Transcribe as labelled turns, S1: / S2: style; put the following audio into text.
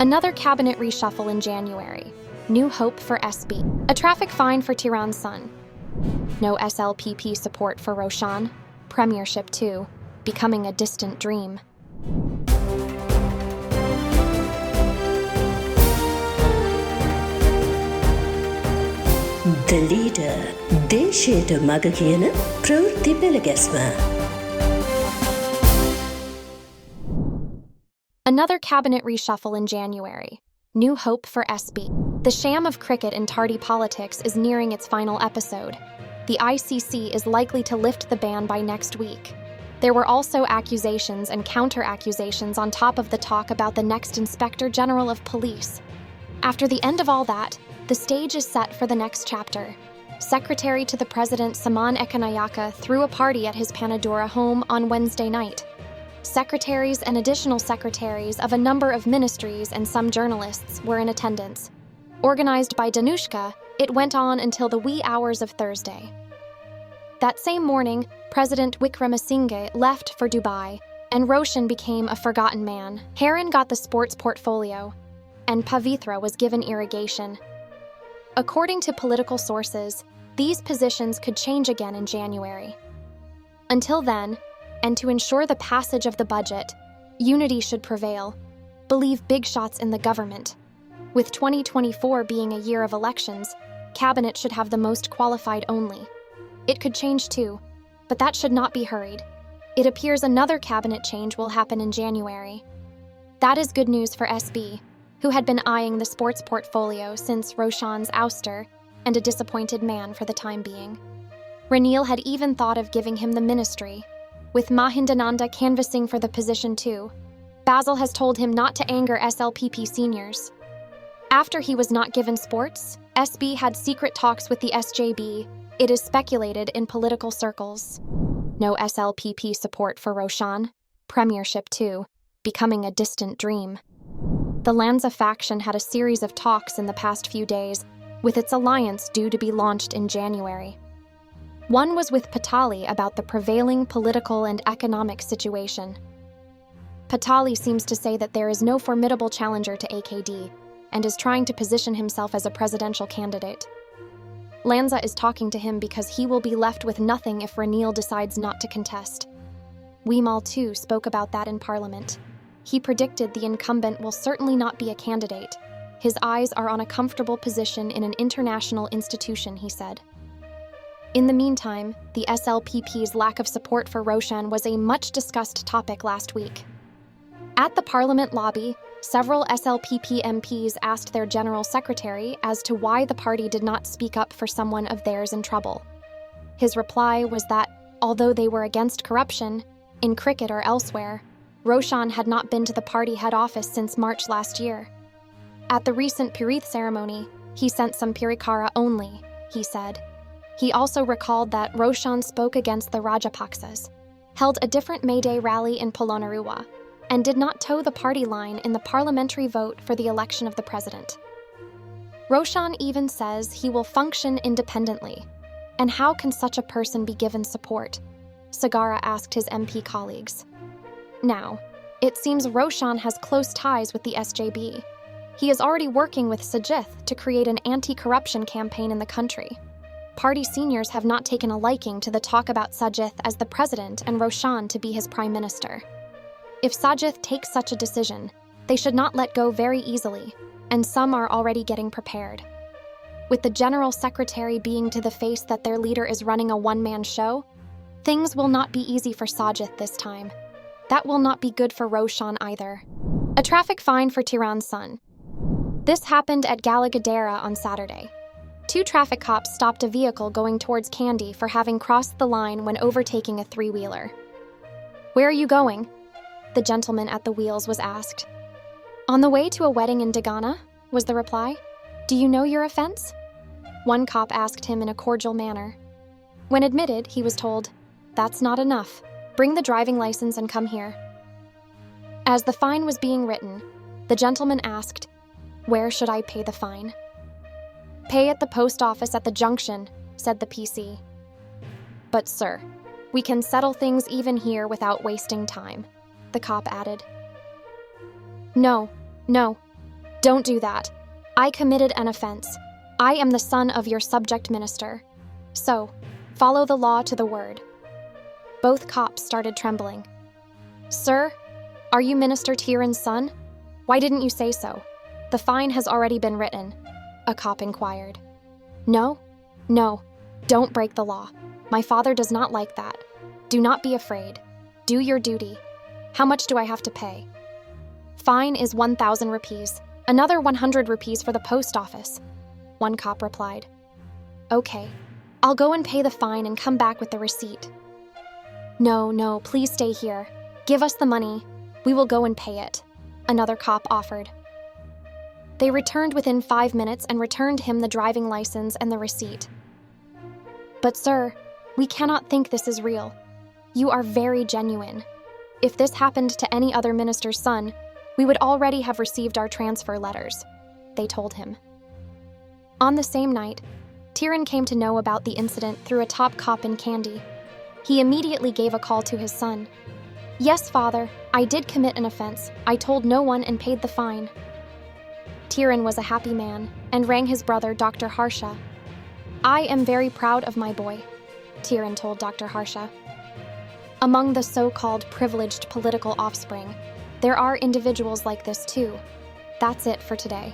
S1: Another cabinet reshuffle in January. New hope for SB. A traffic fine for Tiran's son. No SLPP support for Roshan. Premiership 2. Becoming a distant dream.
S2: The leader. දේශයට මග කියන ප්‍රවෘත්ති පෙළගැස්ම.
S1: Another cabinet reshuffle in January. New hope for SB. The sham of cricket in tardy politics is nearing its final episode. The ICC is likely to lift the ban by next week. There were also accusations and counter-accusations on top of the talk about the next Inspector General of Police. After the end of all that, the stage is set for the next chapter. Secretary to the President Saman Ekanayaka threw a party at his Panadura home on Wednesday night. Secretaries and additional secretaries of a number of ministries and some journalists were in attendance. Organized by Danushka, it went on until the wee hours of Thursday. That same morning, President Wickremesinghe left for Dubai, and Roshan became a forgotten man. Tiran got the sports portfolio, and Pavitra was given irrigation. According to political sources, these positions could change again in January. Until then, and to ensure the passage of the budget, unity should prevail. Believe big shots in the government. With 2024 being a year of elections, cabinet should have the most qualified only. It could change too, but that should not be hurried. It appears another cabinet change will happen in January. That is good news for SB, who had been eyeing the sports portfolio since Roshan's ouster and a disappointed man for the time being. Ranil had even thought of giving him the ministry, with Mahindananda canvassing for the position too. Basil has told him not to anger SLPP seniors. After he was not given sports, SB had secret talks with the SJB, it is speculated in political circles. No SLPP support for Roshan. Premiership 2. Becoming a distant dream. The Lanka faction had a series of talks in the past few days, with its alliance due to be launched in January. One was with Patali about the prevailing political and economic situation. Patali seems to say that there is no formidable challenger to AKD, and is trying to position himself as a presidential candidate. Lanka is talking to him because he will be left with nothing if Ranil decides not to contest. Wimal too spoke about that in Parliament. He predicted the incumbent will certainly not be a candidate. His eyes are on a comfortable position in an international institution, he said. In the meantime, the SLPP's lack of support for Roshan was a much-discussed topic last week. At the Parliament lobby, several SLPP MPs asked their General Secretary as to why the party did not speak up for someone of theirs in trouble. His reply was that, although they were against corruption, in cricket or elsewhere, Roshan had not been to the party head office since March last year. At the recent Pirith ceremony, he sent some Pirikara only, he said. He also recalled that Roshan spoke against the Rajapaksas, held a different May Day rally in Polonnaruwa, and did not toe the party line in the parliamentary vote for the election of the president. Roshan even says he will function independently. And how can such a person be given support? Sagara asked his MP colleagues. Now, it seems Roshan has close ties with the SJB. He is already working with Sajith to create an anti-corruption campaign in the country. Party seniors have not taken a liking to the talk about Sajith as the president and Roshan to be his prime minister. If Sajith takes such a decision, they should not let go very easily, and some are already getting prepared. With the General Secretary being to the face that their leader is running a one-man show, things will not be easy for Sajith this time. That will not be good for Roshan either. A traffic fine for Tiran's son. This happened at Galagadera on Saturday. 2 traffic cops stopped a vehicle going towards Kandy for having crossed the line when overtaking a 3-wheeler. "Where are you going?" the gentleman at the wheels was asked. "On the way to a wedding in Dagana," was the reply. "Do you know your offense?" One cop asked him in a cordial manner. When admitted, he was told, "That's not enough. Bring the driving license and come here." As the fine was being written, the gentleman asked, "Where should I pay the fine?" "Pay at the post office at the junction," said the PC. "But sir, we can settle things even here without wasting time," the cop added. No, Don't do that. I committed an offense. I am the son of your subject minister. So, follow the law to the word. Both cops started trembling. Sir, are you Minister Tiran's son? Why didn't you say so? The fine has already been written, a cop inquired. No, don't break the law. My father does not like that. Do not be afraid. Do your duty. How much do I have to pay? Fine is 1,000 rupees. Another 100 rupees for the post office, one cop replied. Okay, I'll go and pay the fine and come back with the receipt. No, please stay here. Give us the money. We will go and pay it, another cop offered. They returned within 5 minutes and returned him the driving license and the receipt. But sir, we cannot think this is real. You are very genuine. If this happened to any other minister's son, we would already have received our transfer letters, they told him. On the same night, Tiran came to know about the incident through a top cop in Kandy. He immediately gave a call to his son. Yes, father, I did commit an offense. I told no one and paid the fine. Tiran was a happy man and rang his brother, Dr. Harsha. I am very proud of my boy, Tiran told Dr. Harsha. Among the so-called privileged political offspring, there are individuals like this too. That's it for today.